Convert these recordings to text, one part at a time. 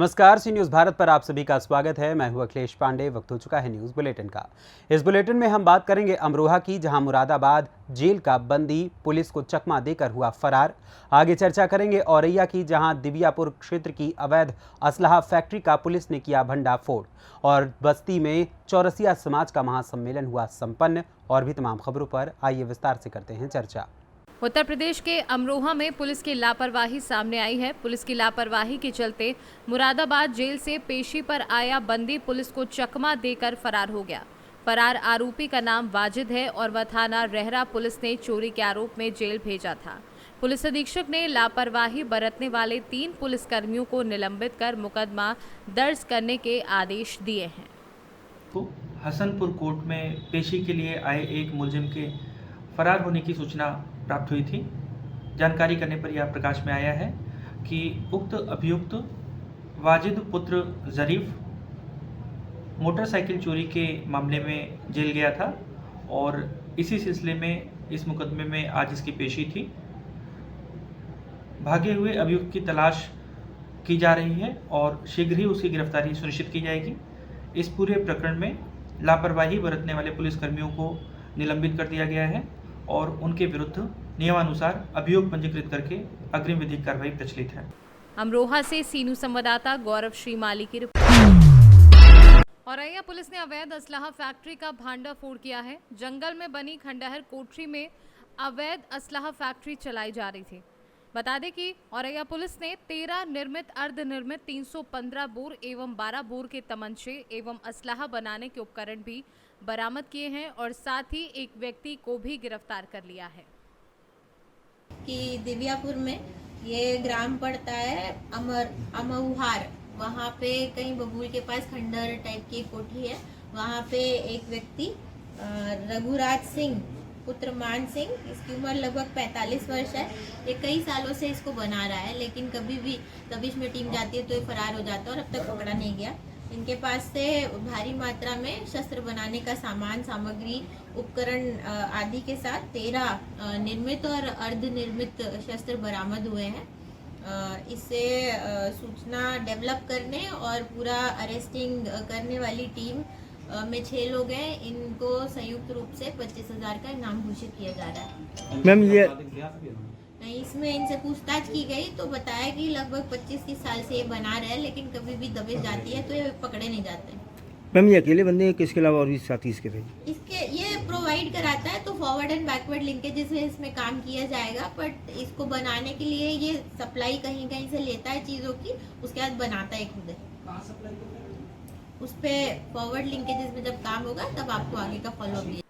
नमस्कार, सी न्यूज़ भारत पर आप सभी का स्वागत है। मैं हूं अखिलेश पांडे। वक्त हो चुका है न्यूज़ बुलेटिन का। इस बुलेटिन में हम बात करेंगे अमरोहा की, जहां मुरादाबाद जेल का बंदी पुलिस को चकमा देकर हुआ फरार। आगे चर्चा करेंगे औरैया की, जहां दिव्यापुर क्षेत्र की अवैध असलहा फैक्ट्री का पुलिस ने किया भंडाफोड़। और बस्ती में चौरसिया समाज का महासम्मेलन हुआ संपन्न। और भी तमाम खबरों पर आइए विस्तार से करते हैं चर्चा। उत्तर प्रदेश के अमरोहा में पुलिस की लापरवाही सामने आई है। पुलिस की लापरवाही के चलते मुरादाबाद जेल से पेशी पर आया बंदी पुलिस को चकमा देकर फरार हो गया। फरार आरोपी का नाम वाजिद है और वह थाना रहरा पुलिस ने चोरी के आरोप में जेल भेजा था। पुलिस अधीक्षक ने लापरवाही बरतने वाले 3 पुलिसकर्मियों को निलंबित कर मुकदमा दर्ज करने के आदेश दिए हैं। तो हसनपुर कोर्ट में पेशी के लिए आए एक मुलजिम के फरार होने की सूचना प्राप्त हुई थी। जानकारी करने पर यह प्रकाश में आया है कि उक्त अभियुक्त वाजिद पुत्र ज़रीफ मोटरसाइकिल चोरी के मामले में जेल गया था और इसी सिलसिले में इस मुकदमे में आज इसकी पेशी थी। भागे हुए अभियुक्त की तलाश की जा रही है और शीघ्र ही उसकी गिरफ्तारी सुनिश्चित की जाएगी। इस पूरे प्रकरण में लापरवाही बरतने वाले पुलिसकर्मियों को निलंबित कर दिया गया है और उनके विरुद्ध नियमानुसार अभियोग पंजीकृत करके अग्रिम विधिक कार्रवाई प्रचलित है। अमरोहा से सीनू संवाददाता गौरव श्रीमाली की रिपोर्ट। औरैया पुलिस ने अवैध असलहा फैक्ट्री का भांडाफोड़ किया है। जंगल में बनी खंडहर कोठरी में अवैध असलहा फैक्ट्री चलाई जा रही थी। बता दें कि औरैया पुलिस ने 13 निर्मित अर्धनिर्मित 315 बोर एवं 12 बोर के तमंचे एवं असलहा बनाने के उपकरण भी बरामद किए हैं और साथ ही एक व्यक्ति को भी गिरफ्तार कर लिया है। कि दिव्यापुर में ये ग्राम पड़ता है अमऊहार, वहाँ पे कहीं बबूल के पास खंडहर टाइप की कोठी है। वहाँ पे एक व्यक्ति रघुराज सिंह पुत्र मान सिंह, इसकी उम्र लगभग 45 वर्ष है। ये कई सालों से इसको बना रहा है, लेकिन कभी भी दबिश में टीम जाती है तो ये फरार हो जाता है और अब तक पकड़ा नहीं गया। इनके पास से भारी मात्रा में शस्त्र बनाने का सामान, सामग्री, उपकरण आदि के साथ 13 निर्मित और अर्धनिर्मित शस्त्र बरामद हुए हैं। इससे सूचना डेवलप करने और पूरा अरेस्टिंग करने वाली टीम में 6 लोग हैं। इनको संयुक्त रूप से 25,000 का इनाम घोषित किया जा रहा है। मैम ये इसमें इनसे पूछताछ की गई तो बताया कि लगभग 25-30 साल से ये बना रहे हैं, लेकिन कभी भी दबिश जाती है तो ये पकड़े नहीं जाते। मैम ये अकेले बंदे हैं कि इसके अलावा और भी साथी इसके थे? इसके ये प्रोवाइड कराता है तो फॉरवर्ड एंड बैकवर्ड लिंकेजेस से इसमें काम किया जाएगा, बट इसको बनाने के लिए ये सप्लाई कहीं कहीं से लेता है चीज़ों की, उसके बाद बनाता है खुद। उस पे फॉरवर्ड लिंकेजेस में जब काम होगा तब आपको आगे का फॉलो भी।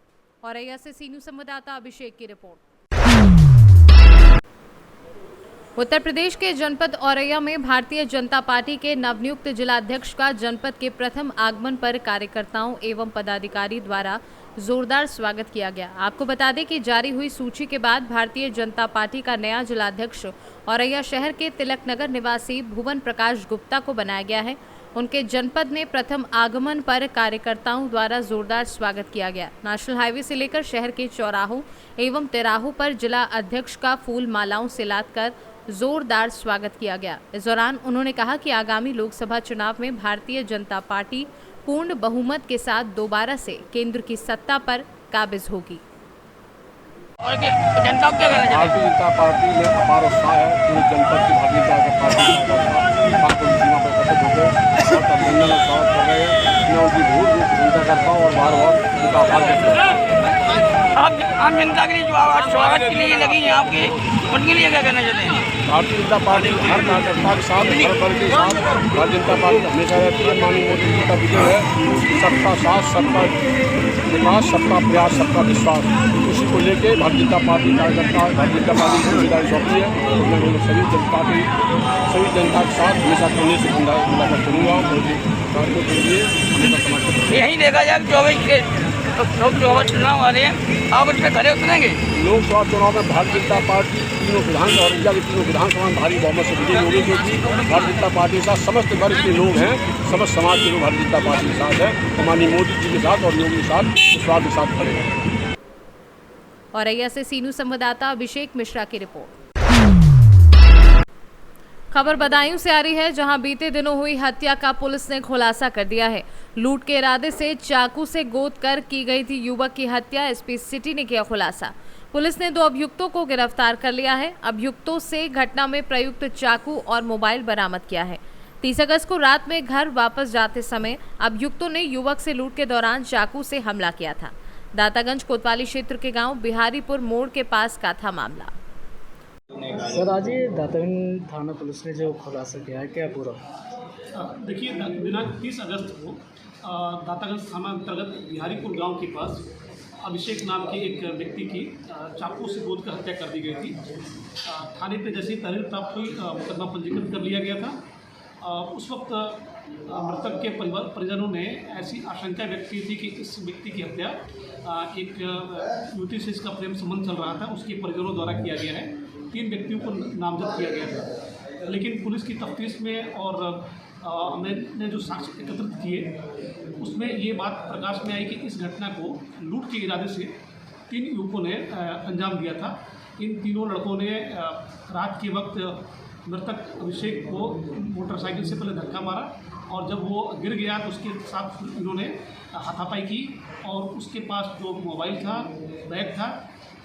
औरैया से सीनू संवाददाता अभिषेक की रिपोर्ट। उत्तर प्रदेश के जनपद औरैया में भारतीय जनता पार्टी के नवनियुक्त जिलाध्यक्ष का जनपद के प्रथम आगमन पर कार्यकर्ताओं एवं पदाधिकारी द्वारा जोरदार स्वागत किया गया। आपको बता दें कि जारी हुई सूची के बाद भारतीय जनता पार्टी का नया जिलाध्यक्ष औरैया शहर के तिलक नगर निवासी भुवन प्रकाश गुप्ता को बनाया गया है। उनके जनपद में प्रथम आगमन पर कार्यकर्ताओं द्वारा जोरदार स्वागत किया गया। नेशनल हाईवे से लेकर शहर के चौराहों एवं तिराहों पर जिला अध्यक्ष का फूल मालाओं से लादकर जोरदार स्वागत किया गया। इस दौरान उन्होंने कहा कि आगामी लोकसभा चुनाव में भारतीय जनता पार्टी पूर्ण बहुमत के साथ दोबारा से केंद्र की सत्ता पर काबिज होगी। भारतीय जनता पार्टी में अपार उत्साह है। पूरी जनपद की भारतीय जनता पार्टी सीमा पर कथित हो गए और अभिनंदन और स्वागत कर रहे हैं। मैं उनकी बहुत चिंता करता हूँ और बार उनका आभार व्यक्त करता हूँ। आम जनता के लिए जो आवाज स्वागत के लिए लगी है आपकी, उनके लिए क्या कहना चाहते हैं? भारतीय जनता पार्टी हर कार्यकर्ता के साथ, हर वर्ग के साथ भारतीय जनता पार्टी हमेशा रहती है। माननीय मोदी जी का विजन है सबका साथ, सबका विकास, सबका प्रयास, सबका विश्वास। उसी को लेके भारतीय जनता पार्टी कार्यकर्ता भारतीय जनता पार्टी की जिम्मेदारी सौंपी है। मैं सभी जनता के साथ हमेशा करने से मिलाकर चलूँगा। कार्यों के लिए हमेशा समर्पित। यही देखा जाए 24 चुनाव आ रहे हैं, आप उस पर खड़े उतरेंगे? लोकसभा चुनाव में भारतीय जनता पार्टी तीनों विधानसभा और इंडिया की तीनों विधानसभा में भारी बहुमत से विजयी होगी, क्योंकि भारतीय जनता पार्टी के साथ समस्त वर्ग के लोग हैं, समस्त समाज के लोग भारतीय जनता पार्टी के साथ है। माननीय मोदी जी के साथ और योगी के साथ विश्वास के साथ खड़े हैं। औरैया से सीनू संवाददाता अभिषेक मिश्रा की रिपोर्ट। खबर बदायूं से आ रही है, जहां बीते दिनों हुई हत्या का पुलिस ने खुलासा कर दिया है। लूट के इरादे से चाकू से गोद कर की गई थी युवक की हत्या। एसपी सिटी ने किया खुलासा। पुलिस ने 2 अभियुक्तों को गिरफ्तार कर लिया है। अभियुक्तों से घटना में प्रयुक्त चाकू और मोबाइल बरामद किया है। 30 अगस्त को रात में घर वापस जाते समय अभियुक्तों ने युवक से लूट के दौरान चाकू से हमला किया था। दातागंज कोतवाली क्षेत्र के गांव बिहारीपुर मोड़ के पास का था मामला। सर, आज ये दातागंज थाना पुलिस ने जो खुलासा किया है, क्या पूरा? देखिए, दिनांक 30 अगस्त को दातागंज थाना अंतर्गत बिहारीपुर गांव के पास अभिषेक नाम के एक व्यक्ति की चाकू से गोद कर हत्या कर दी गई थी। थाने पे जैसे ही तहरीर प्राप्त हुई, मुकदमा पंजीकृत कर लिया गया था। उस वक्त मृतक के परिजनों ने ऐसी आशंका व्यक्त की थी कि इस व्यक्ति की हत्या एक युवती से इसका प्रेम संबंध चल रहा था, उसके परिजनों द्वारा किया गया है। 3 व्यक्तियों को नामजद किया गया था, लेकिन पुलिस की तफ्तीश में और हमने जो साक्ष्य एकत्रित किए उसमें ये बात प्रकाश में आई कि इस घटना को लूट के इरादे से 3 युवकों ने अंजाम दिया था। इन तीनों लड़कों ने रात के वक्त मृतक अभिषेक को मोटरसाइकिल से पहले धक्का मारा और जब वो गिर गया तो उसके साथ इन्होंने हाथापाई की और उसके पास जो मोबाइल था, बैग था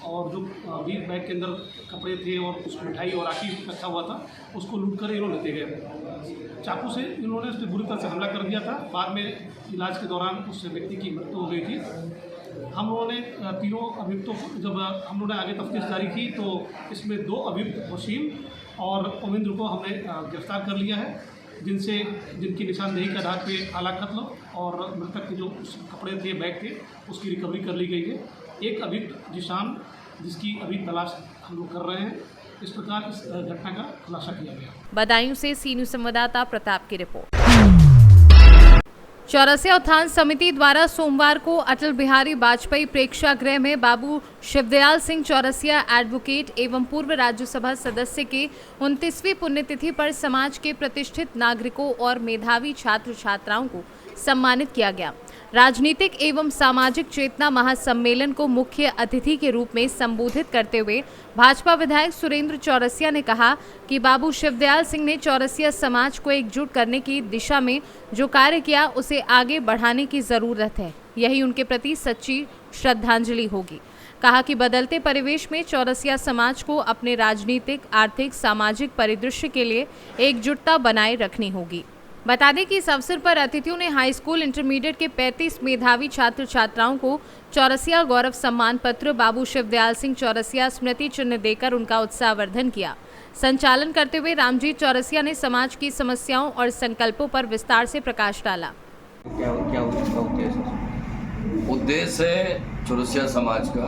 और जो बैग के अंदर कपड़े थे और कुछ मिठाई और आटी रखा हुआ था, उसको लूट कर इन्होंने लेते गए। चाकू से इन्होंने उस पर बुरी तरह से हमला कर दिया था। बाद में इलाज के दौरान उस व्यक्ति की मृत्यु हो गई थी। हम लोगों ने तीनों अभियुक्तों को जब हम लोगों ने आगे तफ्तीश जारी की तो इसमें 2 अभियुक्त वसीम और उमेंद्र को हमने गिरफ्तार कर लिया है, जिनकी निशानदेही के आधार पे आला कत्ल और मृतक के जो कपड़े थे, बैग थे, उसकी रिकवरी कर ली गई है। एक अभियुक्त जिशान, जिसकी अभी तलाश हम लोग कर रहे हैं। इस प्रकार इस घटना का खुलासा किया गया। बदायूं से सी न्यूज़ संवाददाता प्रताप की रिपोर्ट। चौरसिया उत्थान समिति द्वारा सोमवार को अटल बिहारी वाजपेयी प्रेक्षागृह में बाबू शिवदयाल सिंह चौरसिया एडवोकेट एवं पूर्व राज्यसभा सदस्य के 29वीं पुण्यतिथि पर समाज के प्रतिष्ठित नागरिकों और मेधावी छात्र छात्राओं को सम्मानित किया गया। राजनीतिक एवं सामाजिक चेतना महासम्मेलन को मुख्य अतिथि के रूप में संबोधित करते हुए भाजपा विधायक सुरेंद्र चौरसिया ने कहा कि बाबू शिवदयाल सिंह ने चौरसिया समाज को एकजुट करने की दिशा में जो कार्य किया उसे आगे बढ़ाने की जरूरत है। यही उनके प्रति सच्ची श्रद्धांजलि होगी। कहा कि बदलते परिवेश में चौरसिया समाज को अपने राजनीतिक, आर्थिक, सामाजिक परिदृश्य के लिए एकजुटता बनाए रखनी होगी। बता दें कि इस अवसर पर अतिथियों ने हाई स्कूल इंटरमीडिएट के 35 मेधावी छात्र छात्राओं को चौरसिया गौरव सम्मान पत्र, बाबू शिवदयाल सिंह चौरसिया स्मृति चिन्ह देकर उनका उत्साहवर्धन किया। संचालन करते हुए रामजीत चौरसिया ने समाज की समस्याओं और संकल्पों पर विस्तार से प्रकाश डाला। क्या उद्देश्य है चौरसिया समाज का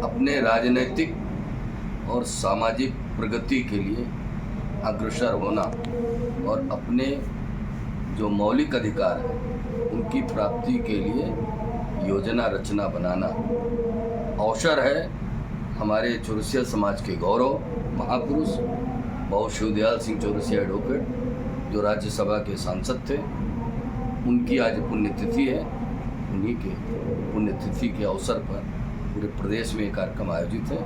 अपने राजनीतिक और सामाजिक प्रगति के लिए अग्रसर होना और अपने जो मौलिक अधिकार है उनकी प्राप्ति के लिए योजना रचना बनाना। अवसर है हमारे चौरसिया समाज के गौरव महापुरुष बाबू शिवदयाल सिंह चौरसिया एडवोकेट जो राज्यसभा के सांसद थे, उनकी आज पुण्यतिथि है। उन्हीं के पुण्यतिथि के अवसर पर पूरे प्रदेश में कार्यक्रम आयोजित है।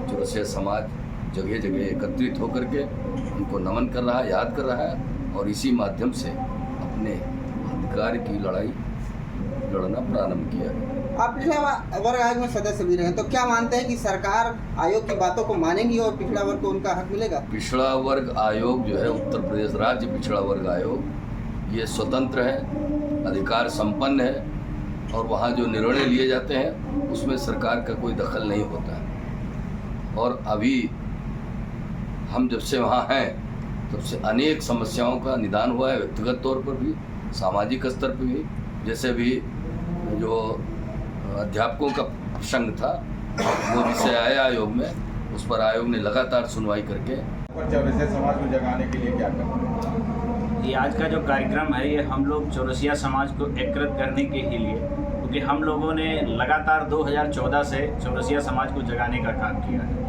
चौरसिया समाज जगह जगह एकत्रित होकर के उनको नमन कर रहा है, याद कर रहा है और इसी माध्यम से अपने अधिकार की लड़ाई लड़ना प्रारंभ किया है। आप पिछड़ा वर्ग आयोग में सदस्य भी रहे, तो क्या मानते हैं कि सरकार आयोग की बातों को मानेगी और पिछड़ा वर्ग को उनका हक मिलेगा? पिछड़ा वर्ग आयोग जो है उत्तर प्रदेश राज्य पिछड़ा वर्ग आयोग, ये स्वतंत्र है, अधिकार संपन्न है और वहाँ जो निर्णय लिए जाते हैं उसमें सरकार का कोई दखल नहीं होता है। और अभी हम जब से वहाँ हैं तब से अनेक समस्याओं का निदान हुआ है, व्यक्तिगत तौर पर भी, सामाजिक स्तर पर भी। जैसे भी जो अध्यापकों का प्रसंग था वो विषय आया आयोग में, उस पर आयोग ने लगातार सुनवाई करके चौरसिया समाज को जगाने के लिए क्या करना है? ये आज का जो कार्यक्रम है ये हम लोग चौरसिया समाज को एकीकृत करने के ही लिए, क्योंकि हम लोगों ने लगातार 2014 से चौरसिया समाज को जगाने का काम किया है।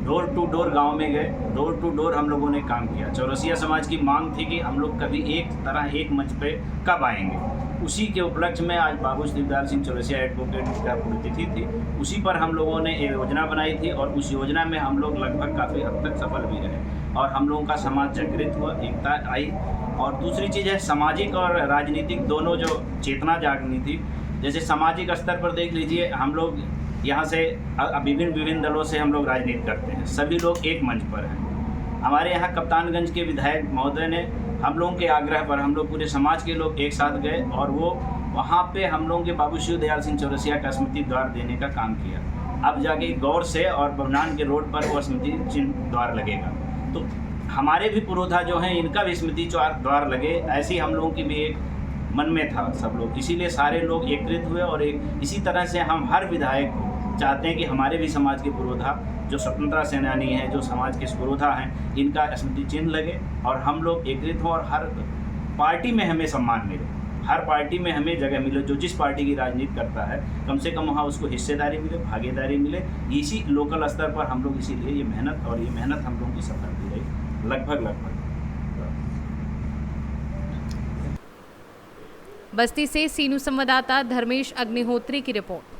डोर टू डोर गांव में गए, डोर टू डोर हम लोगों ने काम किया। चौरसिया समाज की मांग थी कि हम लोग कभी एक मंच पे कब आएंगे। उसी के उपलक्ष्य में आज बाबू शिवदार सिंह चौरसिया एडवोकेट का पुण्यतिथि थी, उसी पर हम लोगों ने एक योजना बनाई थी और उस योजना में हम लोग लगभग काफ़ी हद तक सफल भी रहे और हम लोगों का समाज जागृत हुआ, एकता आई। और दूसरी चीज़ है सामाजिक और राजनीतिक दोनों जो चेतना जागनी थी। जैसे सामाजिक स्तर पर देख लीजिए, हम लोग यहाँ से विभिन्न दलों से हम लोग राजनीति करते हैं, सभी लोग एक मंच पर हैं। हमारे यहाँ कप्तानगंज के विधायक महोदय ने हम लोगों के आग्रह पर हम लोग पूरे समाज के लोग एक साथ गए और वो वहाँ पे हम लोगों के बाबू शिवदयाल सिंह चौरसिया का स्मृति द्वार देने का काम किया। अब जाके गौर से और बमनान के रोड पर वो स्मृति चिन्ह द्वार लगेगा, तो हमारे भी पुरोधा जो हैं इनका भी स्मृति द्वार लगे, ऐसे ही हम लोगों की भी एक मन में था सब लोग, इसीलिए सारे लोग एकत्रित हुए। और एक इसी तरह से हम हर विधायक चाहते हैं कि हमारे भी समाज के पुरोधा जो स्वतंत्रता सेनानी हैं, जो समाज के पुरोधा हैं, इनका स्मृति चिन्ह लगे और हम लोग एकत्रित हों और हर पार्टी में हमें सम्मान मिले, हर पार्टी में हमें जगह मिले। जो जिस पार्टी की राजनीति करता है कम से कम वहाँ उसको हिस्सेदारी मिले, भागीदारी मिले। इसी लोकल स्तर पर हम लोग इसीलिए ये मेहनत हम लोगों की सफल भी रही लगभग। बस्ती से सीनू संवाददाता धर्मेश अग्निहोत्री की रिपोर्ट।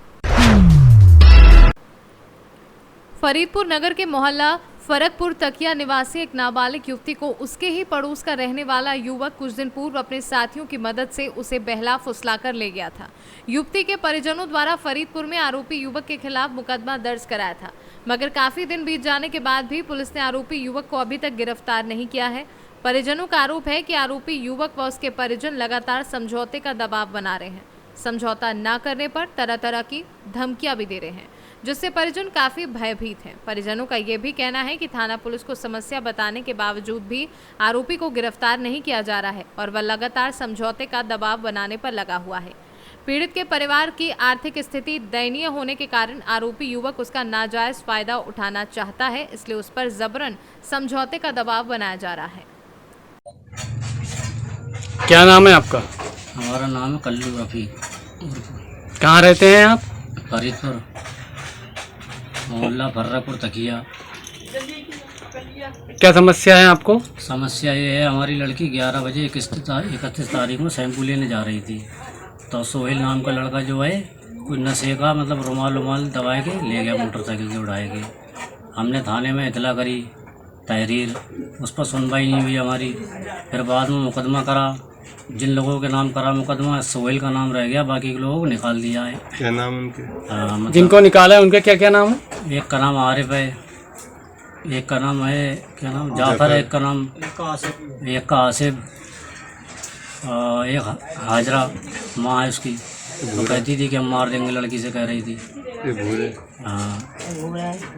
फरीदपुर नगर के मोहल्ला फरकपुर तकिया निवासी एक नाबालिग युवती को उसके ही पड़ोस का रहने वाला युवक कुछ दिन पूर्व अपने साथियों की मदद से उसे बहला फुसलाकर ले गया था। युवती के परिजनों द्वारा फरीदपुर में आरोपी युवक के खिलाफ मुकदमा दर्ज कराया था, मगर काफी दिन बीत जाने के बाद भी पुलिस ने आरोपी युवक को अभी तक गिरफ्तार नहीं किया है। परिजनों का आरोप है कि आरोपी युवक व उसके परिजन लगातार समझौते का दबाव बना रहे हैं। समझौता न करने पर तरह तरह की धमकियां भी दे रहे हैं, जिससे परिजन काफी भयभीत हैं। परिजनों का यह भी कहना है कि थाना पुलिस को समस्या बताने के बावजूद भी आरोपी को गिरफ्तार नहीं किया जा रहा है और वह लगातार समझौते का दबाव बनाने पर लगा हुआ है। पीड़ित के परिवार की आर्थिक स्थिति दयनीय होने के कारण आरोपी युवक उसका नाजायज फायदा उठाना चाहता है, इसलिए उस पर जबरन समझौते का दबाव बनाया जा रहा है। क्या नाम है आपका? हमारा नाम है कल्लू रफ़ी। कहाँ रहते हैं आप? फरीदपुर, मोहल्ला फर्रापुर तकिया। क्या समस्या है आपको? समस्या ये है, हमारी लड़की 11 बजे 31 तारीख को शैम्पू लेने जा रही थी, तो सोहेल नाम का लड़का जो है कुछ नशे का मतलब रुमाल दबा के ले गया, मोटरसाइकिल से उड़ाए के। हमने थाने में इतला करी, तहरीर, उस पर सुनवाई नहीं हुई हमारी। फिर बाद में मुकदमा करा, जिन लोगों के नाम करा मुकदमा, सोहेल का नाम रह गया, बाकी के लोगों को निकाल दिया है। क्या नाम उनके? मतलब जिनको निकाला है उनके क्या क्या नाम है? एक का नाम आरिफ है, एक का नाम है क्या नाम जाफर है, एक का नाम एक का आसिफ, एक हाजरा माँ है उसकी, वो कहती थी कि हम मार देंगे, लड़की से कह रही थी। हाँ,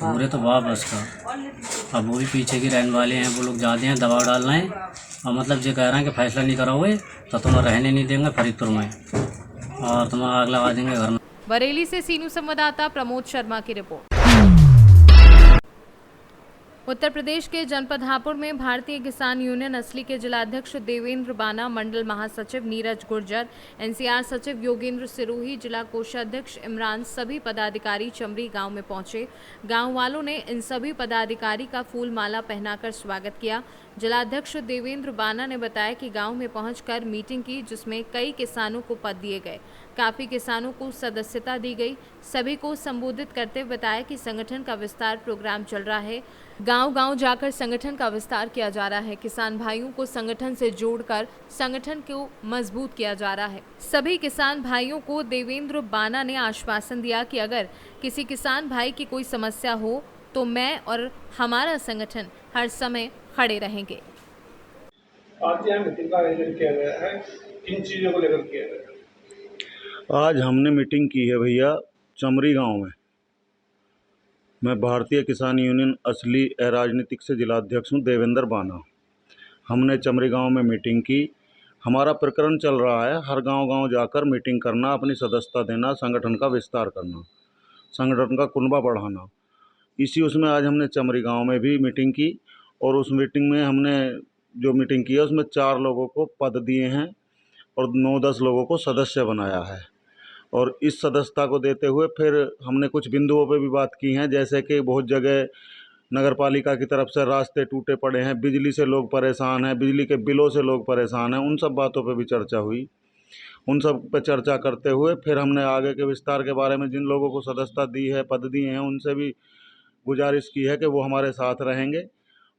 भूरे तो बाप है उसका। अब वो भी पीछे की रहने वाले हैं, वो लोग जाते हैं दबाव डाल रहे हैं और मतलब ये कह रहे हैं कि फैसला नहीं कराओगे तो तुम्हें रहने नहीं देंगे फरीदपुर में और तुम्हें आग लगा देंगे घर में। बरेली से सीनू संवाददाता प्रमोद शर्मा की रिपोर्ट। उत्तर प्रदेश के जनपद हापुड़ में भारतीय किसान यूनियन असली के जिलाध्यक्ष देवेंद्र बाना, मंडल महासचिव नीरज गुर्जर, एनसीआर सचिव योगेंद्र सिरोही, जिला कोषाध्यक्ष इमरान, सभी पदाधिकारी चमरी गांव में पहुंचे। गांव वालों ने इन सभी पदाधिकारी का फूल माला पहनाकर स्वागत किया। जिलाध्यक्ष देवेंद्र बाना ने बताया कि गांव में पहुंचकर मीटिंग की, जिसमें कई किसानों को पद दिए गए, काफी किसानों को सदस्यता दी गई। सभी को संबोधित करते हुए बताया कि संगठन का विस्तार प्रोग्राम चल रहा है, गांव-गांव जाकर संगठन का विस्तार किया जा रहा है, किसान भाइयों को संगठन से जोड़कर संगठन को मजबूत किया जा रहा है। सभी किसान भाइयों को देवेंद्र बाना ने आश्वासन दिया कि अगर किसी किसान भाई की कोई समस्या हो तो मैं और हमारा संगठन हर समय खड़े रहेंगे। आज यहाँ मीटिंग का आयोजन किया गया है, किन चीज़ों को लेकर किया गया? आज हमने मीटिंग की है भैया चमरी गांव में। मैं भारतीय किसान यूनियन असली राजनीतिक से जिलाध्यक्ष हूं देवेंद्र बाना। हमने चमरी गांव में मीटिंग की। हमारा प्रकरण चल रहा है हर गांव जाकर मीटिंग करना, अपनी सदस्यता देना, संगठन का विस्तार करना, संगठन का कुनबा बढ़ाना। इसी उसमें आज हमने चमरी गांव में भी मीटिंग की और उस मीटिंग में हमने जो मीटिंग की है उसमें 4 लोगों को पद दिए हैं और 9-10 लोगों को सदस्य बनाया है। और इस सदस्यता को देते हुए फिर हमने कुछ बिंदुओं पे भी बात की हैं, जैसे कि बहुत जगह नगर पालिका की तरफ से रास्ते टूटे पड़े हैं, बिजली से लोग परेशान हैं, बिजली के बिलों से लोग परेशान हैं। उन सब बातों पे भी चर्चा हुई। उन सब पे चर्चा करते हुए फिर हमने आगे के विस्तार के बारे में जिन लोगों को सदस्यता दी है, पद दिए हैं, उनसे भी गुजारिश की है कि वो हमारे साथ रहेंगे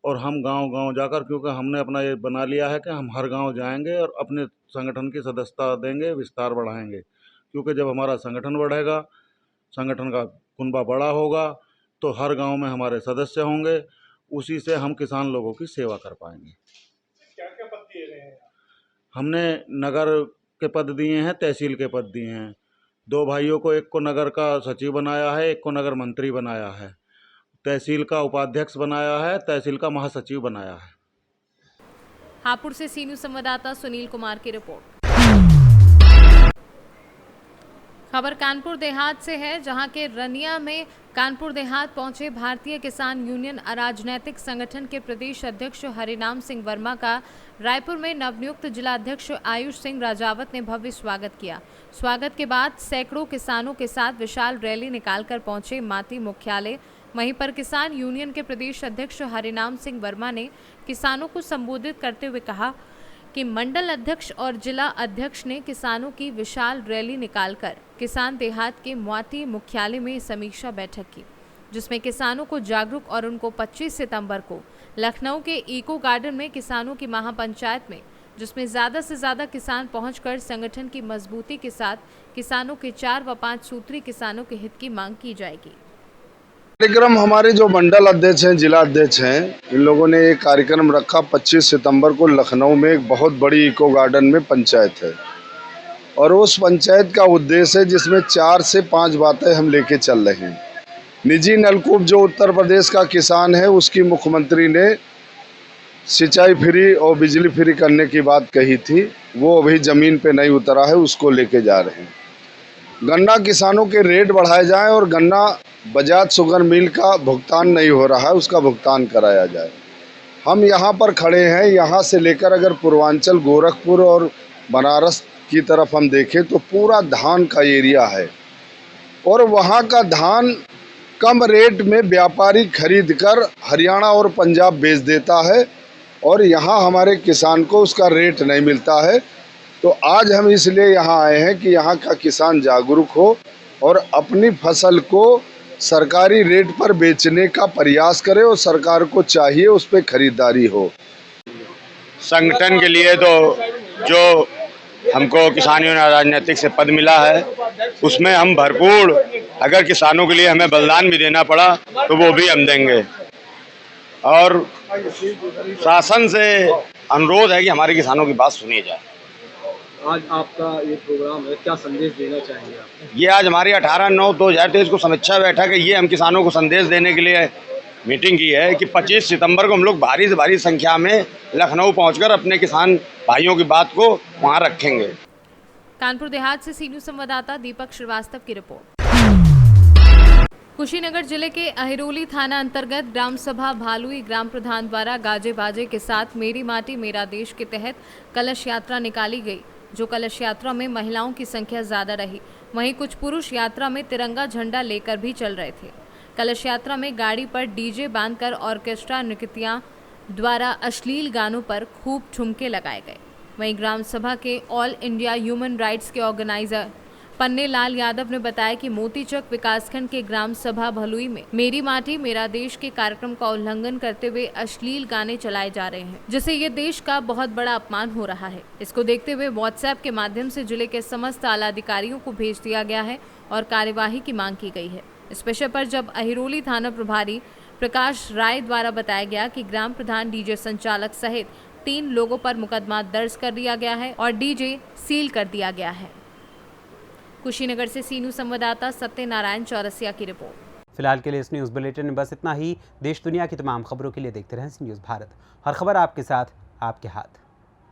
और हम गांव-गांव जाकर, क्योंकि हमने अपना ये बना लिया है कि हम हर गांव जाएंगे और अपने संगठन की सदस्यता देंगे, विस्तार बढ़ाएंगे। क्योंकि जब हमारा संगठन बढ़ेगा, संगठन का कुनबा बड़ा होगा, तो हर गांव में हमारे सदस्य होंगे, उसी से हम किसान लोगों की सेवा कर पाएंगे। क्या-क्या पद दिए गए हैं? हमने नगर के पद दिए हैं, तहसील के पद दिए हैं। 2 भाइयों को, एक को नगर का सचिव बनाया है, एक को नगर मंत्री बनाया है, तहसील का उपाध्यक्ष बनाया है, तहसील का महासचिव बनाया है। हापुड़ से सी न्यूज संवाददाता सुनील कुमार की रिपोर्ट। खबर कानपुर देहात से है, जहां के रनिया में कानपुर देहात पहुंचे भारतीय किसान यूनियन अराजनैतिक संगठन के प्रदेश अध्यक्ष हरिनाम सिंह वर्मा का रायपुर में नवनियुक्त जिलाध्यक्ष आयुष सिंह राजावत ने भव्य स्वागत किया। स्वागत के बाद सैकड़ों किसानों के साथ विशाल रैली निकालकर पहुंचे माती मुख्यालय। वहीं पर किसान यूनियन के प्रदेश अध्यक्ष हरिनाम सिंह वर्मा ने किसानों को संबोधित करते हुए कहा कि मंडल अध्यक्ष और जिला अध्यक्ष ने किसानों की विशाल रैली निकालकर किसान देहात के माती मुख्यालय में समीक्षा बैठक की, जिसमें किसानों को जागरूक और उनको 25 सितंबर को लखनऊ के इको गार्डन में किसानों की महापंचायत में, जिसमें ज़्यादा से ज़्यादा किसान पहुंचकर संगठन की मजबूती के साथ किसानों के 4 व 5 सूत्री किसानों के हित की मांग की जाएगी। कार्यक्रम हमारे जो मंडल अध्यक्ष हैं, जिला अध्यक्ष हैं, इन लोगों ने एक कार्यक्रम रखा 25 सितंबर को लखनऊ में एक बहुत बड़ी इको गार्डन में पंचायत है और उस पंचायत का उद्देश्य है जिसमें 4 से 5 बातें हम लेके चल रहे हैं। निजी नलकूप जो उत्तर प्रदेश का किसान है, उसकी मुख्यमंत्री ने सिंचाई फ्री और बिजली फ्री करने की बात कही थी, वो अभी ज़मीन पे नहीं उतरा है, उसको लेके जा रहे हैं। गन्ना किसानों के रेट बढ़ाए जाएं और गन्ना बजाज शुगर मिल का भुगतान नहीं हो रहा है, उसका भुगतान कराया जाए। हम यहाँ पर खड़े हैं, यहाँ से लेकर अगर पूर्वांचल गोरखपुर और बनारस की तरफ हम देखें तो पूरा धान का एरिया है और वहाँ का धान कम रेट में व्यापारी खरीद कर हरियाणा और पंजाब बेच देता है और यहाँ हमारे किसान को उसका रेट नहीं मिलता है। तो आज हम इसलिए यहाँ आए हैं कि यहाँ का किसान जागरूक हो और अपनी फसल को सरकारी रेट पर बेचने का प्रयास करे और सरकार को चाहिए उस पर खरीदारी हो। संगठन के लिए तो जो हमको किसान यूनियन राजनीतिक से पद मिला है उसमें हम भरपूर, अगर किसानों के लिए हमें बलिदान भी देना पड़ा तो वो भी हम देंगे और शासन से अनुरोध है कि हमारे किसानों की बात सुनी जाए। आज आपका ये प्रोग्राम है, क्या संदेश देना चाहेंगे आप? ये आज हमारी 18/9/2023 को समीक्षा बैठक है। ये हम किसानों को संदेश देने के लिए मीटिंग की है कि 25 सितंबर को हम लोग भारी से भारी संख्या में लखनऊ पहुंचकर अपने किसान भाइयों की बात को वहां रखेंगे। कानपुर देहात से सी न्यूज संवाददाता दीपक श्रीवास्तव की रिपोर्ट। कुशीनगर जिले के अहिरोली थाना अंतर्गत ग्राम सभा भालुई ग्राम प्रधान द्वारा गाजे बाजे के साथ मेरी माटी मेरा देश के तहत कलश यात्रा निकाली गई, जो कलश यात्रा में महिलाओं की संख्या ज्यादा रही। वहीं कुछ पुरुष यात्रा में तिरंगा झंडा लेकर भी चल रहे थे। कलश यात्रा में गाड़ी पर डीजे बांधकर ऑर्केस्ट्रा नृत्या द्वारा अश्लील गानों पर खूब ठुमके लगाए गए। वहीं ग्राम सभा के ऑल इंडिया ह्यूमन राइट्स के ऑर्गेनाइजर पन्ने लाल यादव ने बताया कि मोतीचक विकासखंड के ग्राम सभा भलुई में मेरी माटी मेरा देश के कार्यक्रम का उल्लंघन करते हुए अश्लील गाने चलाए जा रहे हैं, जिससे ये देश का बहुत बड़ा अपमान हो रहा है। इसको देखते हुए व्हाट्सएप के माध्यम से जिले के समस्त आला अधिकारियों को भेज दिया गया है और कार्यवाही की मांग की गई है। इस विषय पर जब अहिरोली थाना प्रभारी प्रकाश राय द्वारा बताया गया कि ग्राम प्रधान, डीजे संचालक सहित 3 लोगों पर मुकदमा दर्ज कर दिया गया है और डीजे सील कर दिया गया है। कुशीनगर से सी न्यूज संवाददाता सत्यनारायण चौरसिया की रिपोर्ट। फिलहाल के लिए इस न्यूज़ बुलेटिन में बस इतना ही। देश दुनिया की तमाम खबरों के लिए देखते रहें सी न्यूज़ भारत। हर खबर आपके साथ, आपके हाथ।